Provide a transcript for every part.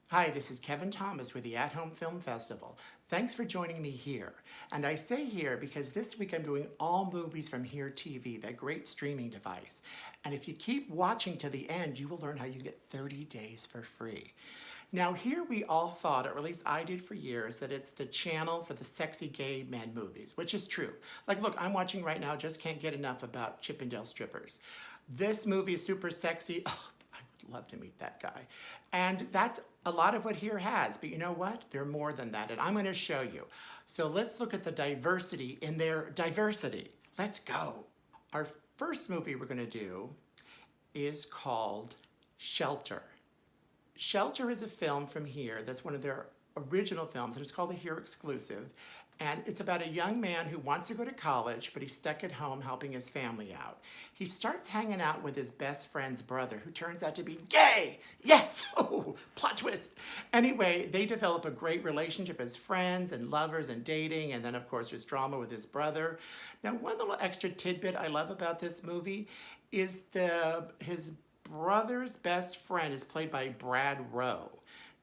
Hi, this is Kevin Thomas with the At Home Film Festival. Thanks for joining me here. And I say here because this week I'm doing all movies from Here TV, that great streaming device. And if you keep watching to the end, you will learn how you get 30 days for free. Now here we all thought, or at least I did for years, that it's the channel for the sexy gay men movies, which is true. Like look, I'm watching right now, just can't get enough about Chippendale strippers. This movie is super sexy. Oh, I would love to meet that guy. And that's a lot of what Here has, but you know what? They're more than that, and I'm gonna show you. So let's look at the diversity in their diversity. Let's go. Our first movie we're gonna do is called Shelter. Shelter is a film from Here that's one of their original films, and it's called a Here exclusive. And it's about a young man who wants to go to college, but he's stuck at home helping his family out. He starts hanging out with his best friend's brother, who turns out to be gay. Yes! Oh, plot twist. Anyway, they develop a great relationship as friends and lovers and dating, and then of course there's drama with his brother. Now, one little extra tidbit I love about this movie is his brother's best friend is played by Brad Rowe.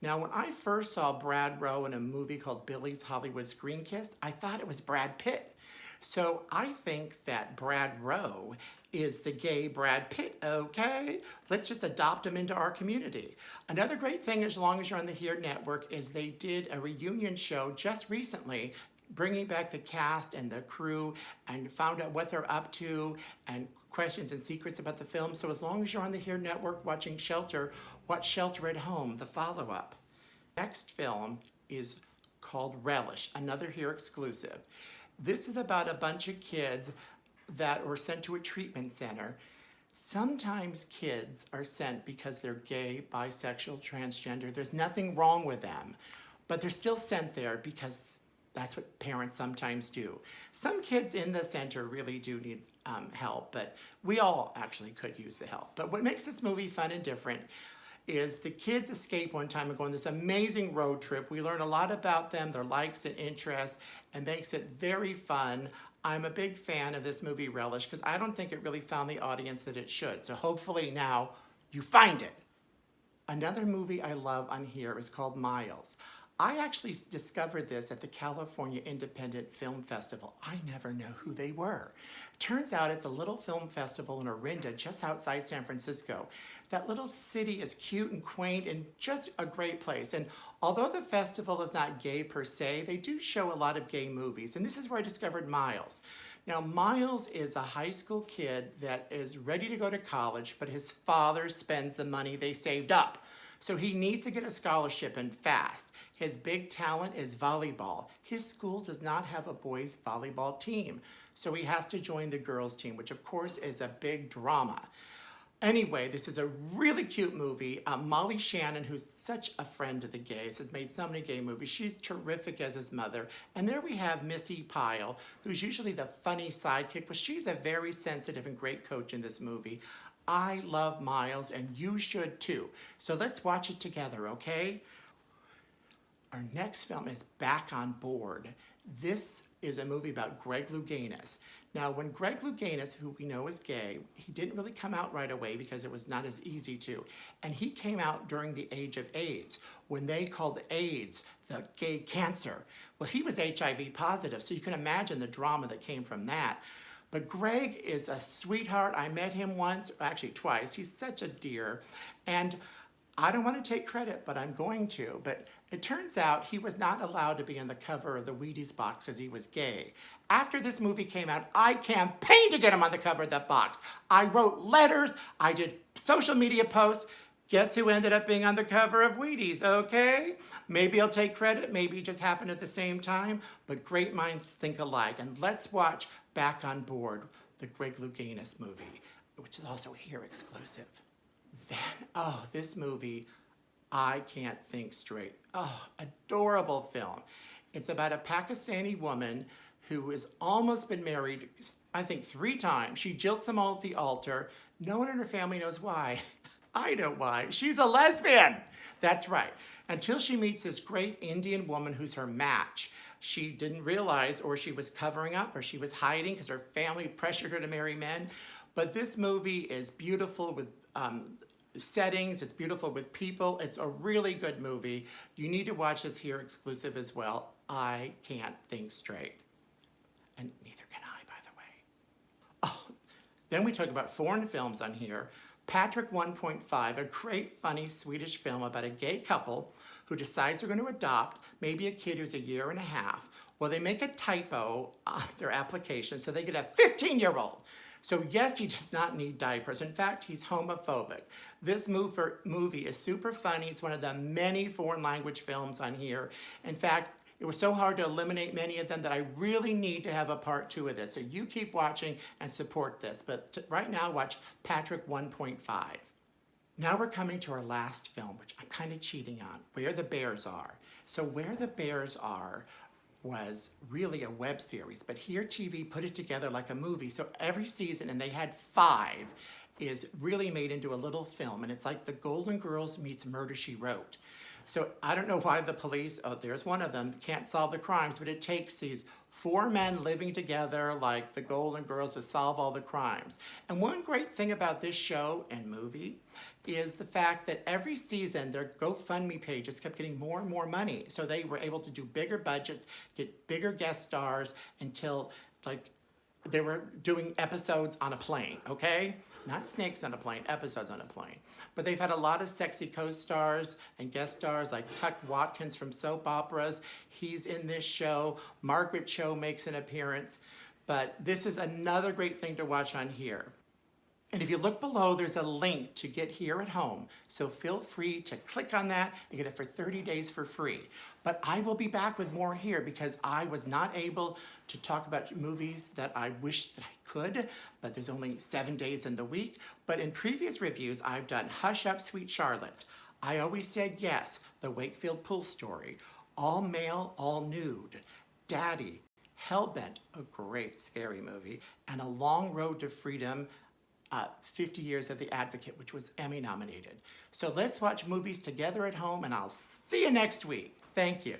Now, when I first saw Brad Rowe in a movie called Billy's Hollywood Screen Kiss, I thought it was Brad Pitt. So I think that Brad Rowe is the gay Brad Pitt, okay? Let's just adopt him into our community. Another great thing, as long as you're on the Here Network, is they did a reunion show just recently, bringing back the cast and the crew and found out what they're up to and questions and secrets about the film. So as long as you're on the Here Network watching Shelter, watch Shelter at Home, the follow-up. Next film is called Relish, another Here exclusive. This is about a bunch of kids that were sent to a treatment center. Sometimes kids are sent because they're gay, bisexual, transgender. There's nothing wrong with them, but they're still sent there because that's what parents sometimes do. Some kids in the center really do need help, but we all actually could use the help. But what makes this movie fun and different is the kids escape one time and go on this amazing road trip. We learn a lot about them, their likes and interests, and makes it very fun. I'm a big fan of this movie, Relish, because I don't think it really found the audience that it should. So hopefully now you find it. Another movie I love on Here is called Miles. I actually discovered this at the California Independent Film Festival. I never knew who they were. Turns out it's a little film festival in Orinda, just outside San Francisco. That little city is cute and quaint and just a great place. And although the festival is not gay per se, they do show a lot of gay movies. And this is where I discovered Miles. Now, Miles is a high school kid that is ready to go to college, but his father spends the money they saved up. So he needs to get a scholarship and fast. His big talent is volleyball. His school does not have a boys volleyball team. So he has to join the girls team, which of course is a big drama. Anyway, this is a really cute movie. Molly Shannon, who's such a friend of the gays, has made so many gay movies. She's terrific as his mother. And there we have Missy Pyle, who's usually the funny sidekick, but she's a very sensitive and great coach in this movie. I love Miles, and you should too. So let's watch it together, okay? Our next film is Back on Board. This is a movie about Greg Louganis. Now, when Greg Louganis, who we know is gay, he didn't really come out right away because it was not as easy to. And he came out during the age of AIDS, when they called AIDS the gay cancer. Well, he was HIV positive, so you can imagine the drama that came from that. But Greg is a sweetheart. I met him once, actually twice. He's such a dear. And I don't want to take credit, but I'm going to. But it turns out he was not allowed to be on the cover of the Wheaties box because he was gay. After this movie came out, I campaigned to get him on the cover of that box. I wrote letters. I did social media posts. Guess who ended up being on the cover of Wheaties, okay? Maybe I'll take credit. Maybe it just happened at the same time. But great minds think alike. And let's watch Back on Board, the Greg Louganis movie, which is also Here exclusive. Then, oh, this movie, I can't think straight. Oh, adorable film. It's about a Pakistani woman who has almost been married, I think 3 times. She jilts them all at the altar. No one in her family knows why. I know why. She's a lesbian. That's right. Until she meets this great Indian woman who's her match. She didn't realize, or she was covering up, or she was hiding because her family pressured her to marry men. But this movie is beautiful with settings. It's beautiful with people. It's a really good movie. You need to watch this here exclusive as well. I Can't Think Straight. And neither can I, by the way. Oh, then we talk about foreign films on here. Patrick 1.5, a great, funny Swedish film about a gay couple who decides they're going to adopt maybe a kid who's a year and a half. Well, they make a typo on their application so they get a 15-year-old. So yes, he does not need diapers. In fact, he's homophobic. This movie is super funny. It's one of the many foreign language films on here. In fact, it was so hard to eliminate many of them that I really need to have a part 2 of this. So you keep watching and support this. But right now, watch Patrick 1.5. Now we're coming to our last film, which I'm kind of cheating on, Where the Bears Are. So Where the Bears Are was really a web series, but Here TV put it together like a movie. So every season, and they had 5, is really made into a little film. And it's like the Golden Girls meets Murder, She Wrote. So I don't know why the police, oh, there's one of them, can't solve the crimes, but it takes these 4 men living together like the Golden Girls to solve all the crimes. And one great thing about this show and movie is the fact that every season their GoFundMe pages kept getting more and more money. So they were able to do bigger budgets, get bigger guest stars until like they were doing episodes on a plane, okay? Not snakes on a plane, episodes on a plane. But they've had a lot of sexy co-stars and guest stars like Tuck Watkins from soap operas. He's in this show. Margaret Cho makes an appearance. But this is another great thing to watch on here. And if you look below, there's a link to get Here at Home. So feel free to click on that and get it for 30 days for free. But I will be back with more here because I was not able to talk about movies that I wish that I could, but there's only 7 days in the week. But in previous reviews, I've done Hush Up, Sweet Charlotte. I Always Said Yes, The Wakefield Pool Story, All Male, All Nude, Daddy, Hellbent, a great scary movie, and A Long Road to Freedom, 50 Years of the Advocate, which was Emmy nominated. So let's watch movies together at home, and I'll see you next week. Thank you.